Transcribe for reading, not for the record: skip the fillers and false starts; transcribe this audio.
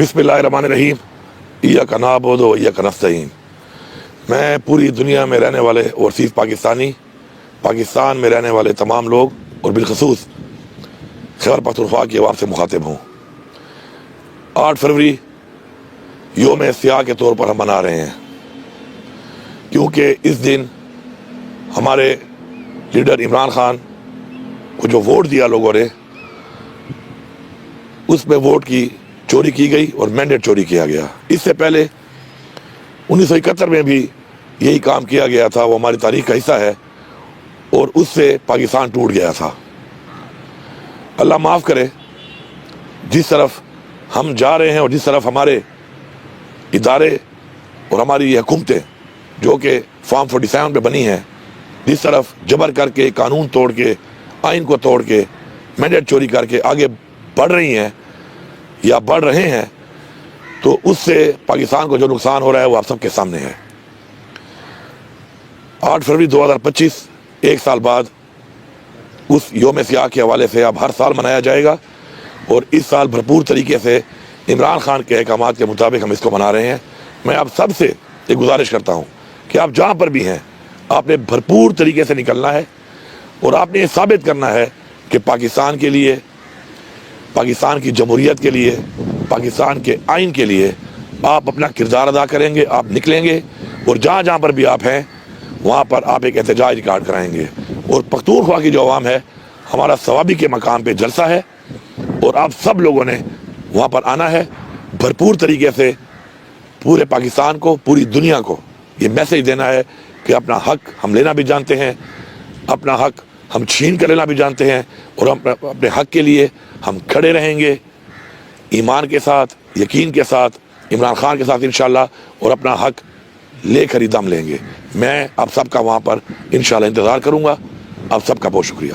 بسم اللہ الرحمن الرحیم ایاک نعبد و ایاک نستعین۔ میں پوری دنیا میں رہنے والے اوورسیز پاکستانی، پاکستان میں رہنے والے تمام لوگ اور بالخصوص خیبر پختونخوا کی عوام سے مخاطب ہوں۔ 8 فروری یوم سیاہ کے طور پر ہم منا رہے ہیں، کیونکہ اس دن ہمارے لیڈر عمران خان کو جو ووٹ دیا لوگوں نے، اس میں ووٹ کی چوری کی گئی اور مینڈیٹ چوری کیا گیا۔ اس سے پہلے 1971 میں بھی یہی کام کیا گیا تھا، وہ ہماری تاریخ کا حصہ ہے، اور اس سے پاکستان ٹوٹ گیا تھا۔ اللہ معاف کرے، جس طرف ہم جا رہے ہیں اور جس طرف ہمارے ادارے اور ہماری یہ حکومتیں جو کہ فارم 47 پہ بنی ہیں، جس طرف جبر کر کے، قانون توڑ کے، آئین کو توڑ کے، مینڈیٹ چوری کر کے آگے بڑھ رہی ہیں یا بڑھ رہے ہیں، تو اس سے پاکستان کو جو نقصان ہو رہا ہے وہ آپ سب کے سامنے ہے۔ 8 فروری 2025 ایک سال بعد اس یوم سیاہ کے حوالے سے اب ہر سال منایا جائے گا، اور اس سال بھرپور طریقے سے عمران خان کے احکامات کے مطابق ہم اس کو منا رہے ہیں۔ میں آپ سب سے ایک گزارش کرتا ہوں کہ آپ جہاں پر بھی ہیں، آپ نے بھرپور طریقے سے نکلنا ہے، اور آپ نے یہ ثابت کرنا ہے کہ پاکستان کے لیے، پاکستان کی جمہوریت کے لیے، پاکستان کے آئین کے لیے آپ اپنا کردار ادا کریں گے، آپ نکلیں گے، اور جہاں جہاں پر بھی آپ ہیں وہاں پر آپ ایک احتجاج ریکارڈ کرائیں گے۔ اور پختونخوا کی جو عوام ہے، ہمارا ثوابی کے مقام پہ جلسہ ہے، اور آپ سب لوگوں نے وہاں پر آنا ہے، بھرپور طریقے سے پورے پاکستان کو، پوری دنیا کو یہ میسج دینا ہے کہ اپنا حق ہم لینا بھی جانتے ہیں، اپنا حق ہم چھین کر لینا بھی جانتے ہیں، اور ہم اپنے حق کے لیے ہم کھڑے رہیں گے، ایمان کے ساتھ، یقین کے ساتھ، عمران خان کے ساتھ انشاءاللہ، اور اپنا حق لے کر ہی دم لیں گے۔ میں آپ سب کا وہاں پر انشاءاللہ انتظار کروں گا۔ آپ سب کا بہت شکریہ۔